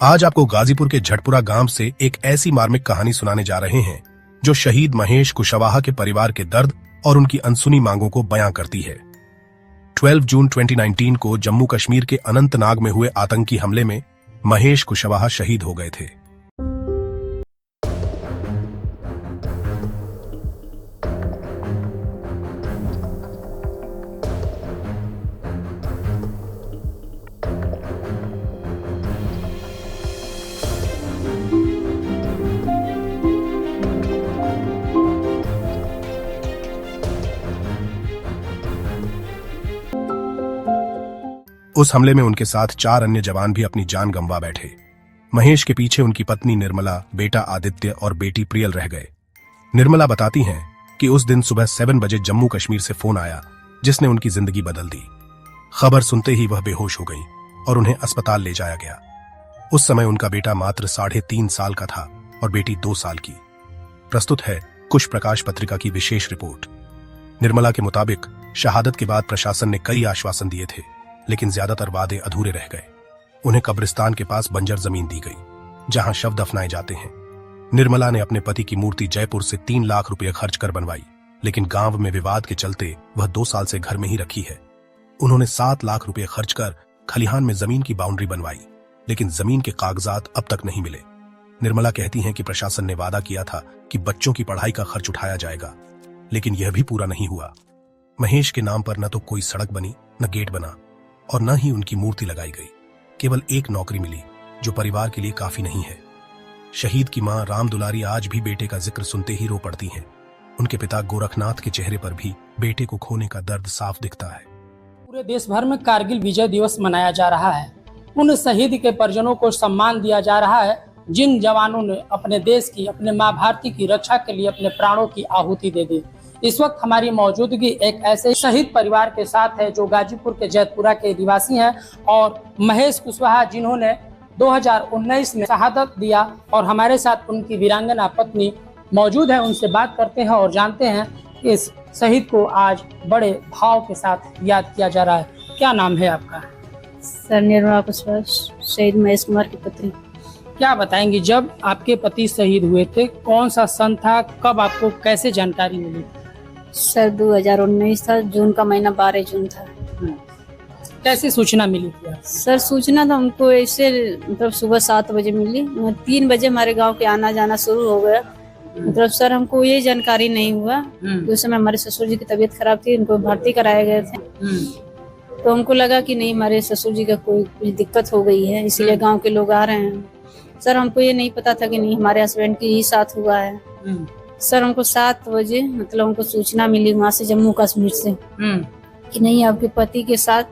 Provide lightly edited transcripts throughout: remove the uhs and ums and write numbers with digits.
आज आपको गाजीपुर के झटपुरा गांव से एक ऐसी मार्मिक कहानी सुनाने जा रहे हैं जो शहीद महेश कुशवाहा के परिवार के दर्द और उनकी अनसुनी मांगों को बयां करती है। 12 जून 2019 को जम्मू कश्मीर के अनंतनाग में हुए आतंकी हमले में महेश कुशवाहा शहीद हो गए थे। उस हमले में उनके साथ 4 अन्य जवान भी अपनी जान गंवा बैठे। महेश के पीछे उनकी पत्नी निर्मला, बेटा आदित्य और बेटी प्रियल रह गए। निर्मला बताती हैं कि उस दिन सुबह 7 बजे जम्मू कश्मीर से फोन आया जिसने उनकी जिंदगी बदल दी। खबर सुनते ही वह बेहोश हो गई और उन्हें अस्पताल ले जाया गया। उस समय उनका बेटा मात्र 3.5 साल का था और बेटी 2 साल की। प्रस्तुत है कुश प्रकाश पत्रिका की विशेष रिपोर्ट। निर्मला के मुताबिक शहादत के बाद प्रशासन ने कई आश्वासन दिए थे, लेकिन ज्यादातर वादे अधूरे रह गए। उन्हें कब्रिस्तान के पास बंजर जमीन दी गई जहां शव दफनाए जाते हैं। निर्मला ने अपने पति की मूर्ति जयपुर से 3 लाख रुपए खर्च कर बनवाई, लेकिन गांव में विवाद के चलते वह 2 साल से घर में ही रखी है। उन्होंने 7 लाख रुपए खर्च कर खलिहान में जमीन की बाउंड्री बनवाई, लेकिन जमीन के कागजात अब तक नहीं मिले। निर्मला कहती हैं कि प्रशासन ने वादा किया था कि बच्चों की पढ़ाई का खर्च उठाया जाएगा, लेकिन यह भी पूरा नहीं हुआ। महेश के नाम पर न तो कोई सड़क बनी, न गेट बना और न ही उनकी मूर्ति लगाई गई। केवल एक नौकरी मिली जो परिवार के लिए काफी नहीं है। शहीद की मां राम दुलारी आज भी बेटे का जिक्र सुनते ही रो पड़ती हैं। उनके पिता गोरखनाथ के चेहरे पर भी बेटे को खोने का दर्द साफ दिखता है। पूरे देश भर में कारगिल विजय दिवस मनाया जा रहा है। उन शहीद के परिजनों को सम्मान दिया जा रहा है जिन जवानों ने अपने देश की, अपने माँ भारती की रक्षा के लिए अपने प्राणों की आहुति दे दी। इस वक्त हमारी मौजूदगी एक ऐसे शहीद परिवार के साथ है जो गाजीपुर के जैतपुरा के निवासी हैं और महेश कुशवाहा जिन्होंने 2019 में शहादत दिया, और हमारे साथ उनकी वीरांगना पत्नी मौजूद है। उनसे बात करते हैं और जानते हैं कि इस शहीद को आज बड़े भाव के साथ याद किया जा रहा है। क्या नाम है आपका? सर निर्मला कुशवाहा, शहीद महेश कुमार की पत्नी। क्या बताएंगे, जब आपके पति शहीद हुए थे कौन सा सन था, कब आपको कैसे जानकारी मिली? सर 2019 था, जून का महीना 12 जून था। कैसे सूचना मिली थी? सर सूचना तो हमको ऐसे मतलब सुबह 7 बजे मिली। 3 बजे हमारे गांव के आना जाना शुरू हो गया। मतलब सर हमको ये जानकारी नहीं हुआ। उस समय हमारे ससुर जी की तबीयत खराब थी, उनको भर्ती कराए गए थे। तो हमको लगा कि नहीं हमारे ससुर जी का कुछ दिक्कत हो गई है, इसीलिए गाँव के लोग आ रहे हैं। सर हमको ये नहीं पता था कि नहीं हमारे हस्बैंड की ही साथ हुआ है। सर हमको 7 बजे मतलब हमको सूचना मिली वहाँ से, जम्मू कश्मीर से, कि नहीं आपके पति के साथ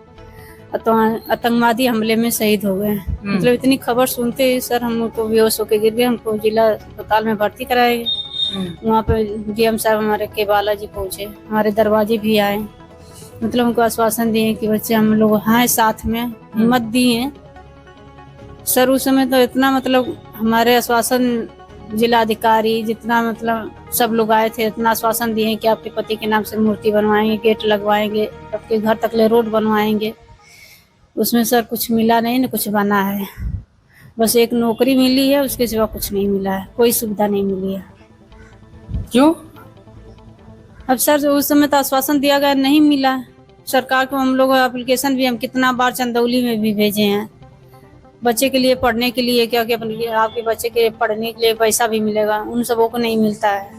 आतंकवादी हमले में शहीद हो गए। मतलब इतनी खबर सुनते ही सर हम तो बेहोश होके गिर गए। हमको जिला अस्पताल में भर्ती कराए गए। वहाँ पे डीएम साहब हमारे के बालाजी पहुँचे, हमारे दरवाजे भी आए। मतलब हमको आश्वासन दिए कि बच्चे हम लोग हैं साथ में, हिम्मत दिए। सर उस समय तो इतना मतलब हमारे आश्वासन जिला अधिकारी जितना मतलब सब लोग आए थे, इतना आश्वासन दिए कि आपके पति के नाम से मूर्ति बनवाएंगे, गेट लगवाएंगे, आपके घर तक ले रोड बनवाएंगे। उसमें सर कुछ मिला नहीं, न कुछ बना है। बस एक नौकरी मिली है, उसके सिवा कुछ नहीं मिला है, कोई सुविधा नहीं मिली है। क्यों? अब सर उस समय तो आश्वासन दिया गया, नहीं मिला। सरकार को हम लोग एप्लीकेशन भी हम कितना बार चंदौली में भी भेजे हैं बच्चे के लिए पढ़ने के लिए, क्या कि आपके बच्चे के पढ़ने के लिए पैसा भी मिलेगा, उन सबों को नहीं मिलता है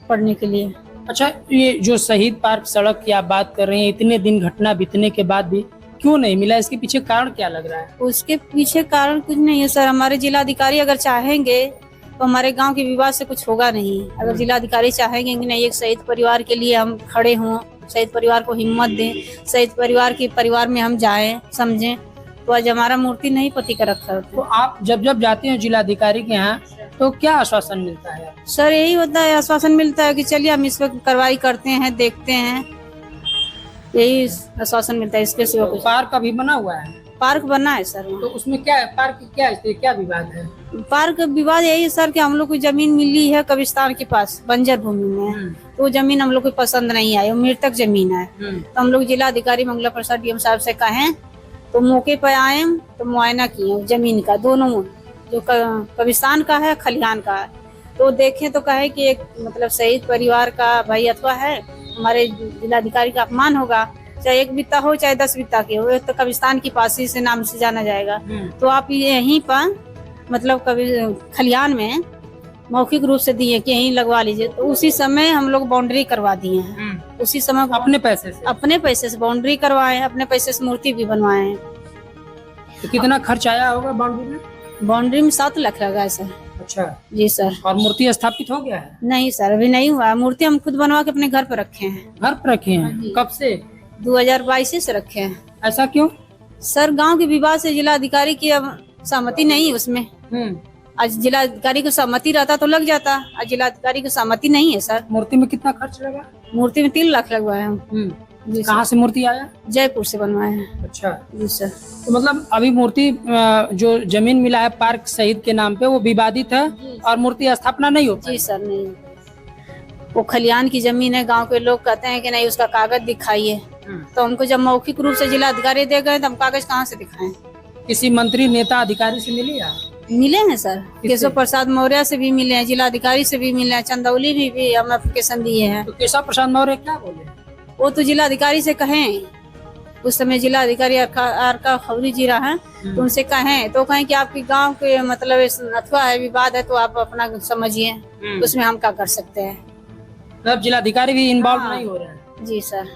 पढ़ने के लिए। अच्छा, ये जो शहीद पार्क सड़क की आप बात कर रहे हैं, इतने दिन घटना बीतने के बाद भी क्यों नहीं मिला? इसके पीछे कारण क्या लग रहा है? उसके पीछे कारण कुछ नहीं है सर। हमारे जिलाधिकारी अगर चाहेंगे तो हमारे गांव के विवाद से कुछ होगा नहीं। अगर जिलाधिकारी चाहेंगे कि नहीं एक शहीद परिवार के लिए हम खड़े हों, शहीद परिवार को हिम्मत दें, शहीद परिवार में हम जाएं, समझें, तो आज हमारा मूर्ति नहीं पति का रखा होता। तो आप जब जाते हैं जिलाधिकारी के यहाँ तो क्या आश्वासन मिलता है? सर यही होता है, आश्वासन मिलता है कि चलिए हम इस पर कार्रवाई करते हैं, देखते हैं, यही आश्वासन मिलता है। इसके सिवा कुछ। पार्क अभी बना हुआ है? पार्क बना है सर। तो उसमें क्या है? पार्क की क्या स्थिति, क्या विवाद है? पार्क विवाद यही है सर कि हम लोग को जमीन मिली है कब्रिस्तान के पास बंजर भूमि में, तो वो जमीन हम लोग को पसंद नहीं आई, मृतक जमीन है। तो हम लोग जिला अधिकारी मंगला प्रसाद डीएम साहब से कहें तो मौके पर आए तो मुआयना किए जमीन का, दोनों जो कब्रिस्तान का है, खलिहान का है। तो देखें तो कहे कि एक मतलब शहीद परिवार का भाई अथवा है, हमारे जिलाधिकारी का अपमान होगा, चाहे 1 बित्ता हो चाहे 10 बित्ता के हो, तो कब्रिस्तान की पासी से नाम से जाना जाएगा। तो आप यहीं पर मतलब कभी खलिहान में मौखिक रूप से दिए कि यहीं लगवा लीजिए। तो उसी समय हम लोग बाउंड्री करवा दिए हैं। उसी समय अपने पैसे से बाउंड्री करवाए, अपने पैसे से मूर्ति भी बनवाए हैं। तो कितना खर्च आया होगा बाउंड्री में? बाउंड्री में 7 लाख लगा है सर। अच्छा जी सर। और मूर्ति स्थापित हो गया है? नहीं सर, अभी नहीं हुआ। मूर्ति हम खुद बनवा के अपने घर पर रखे हैं। घर पर रखे हैं? कब से? 2022 से रखे हैं। ऐसा क्यों? सर गांव के विवाद से जिलाधिकारी की अब सहमति नहीं उसमें। आज जिलाधिकारी को सहमति रहता तो लग जाता, आज जिलाधिकारी को सहमति नहीं है सर। मूर्ति में कितना खर्च लगा? मूर्ति में 3 लाख लगवाए हम। कहाँ से मूर्ति आया? जयपुर से बनवाए हैं। अच्छा जी सर। तो मतलब अभी मूर्ति जो जमीन मिला है पार्क शहीद के नाम पे वो विवादित है और मूर्ति स्थापना नहीं होती? जी सर नहीं, वो खलिहान की जमीन है। गांव के लोग कहते हैं कि नहीं उसका कागज दिखाइए। तो हमको जब मौखिक रूप से जिलाधिकारी दे गए तो हम कागज कहाँ से दिखाएं? किसी मंत्री नेता अधिकारी से मिले या? मिले हैं सर, केशव प्रसाद मौर्य से भी मिले हैं, जिलाधिकारी से भी मिले हैं, चंदौली भी हम एप्लीकेशन दिए हैं। तो केशव प्रसाद मौर्य क्या बोले? वो तो जिलाधिकारी से कहें, उस समय जिलाधिकारी आरका खौरी जी रहा है, तो उनसे कहें तो कहें कि आपके गांव के मतलब अथवा है, विवाद है, तो आप अपना समझिए, उसमें हम क्या कर सकते हैं। मतलब जिलाधिकारी भी इन्वॉल्व नहीं हो रहे हैं? जी सर।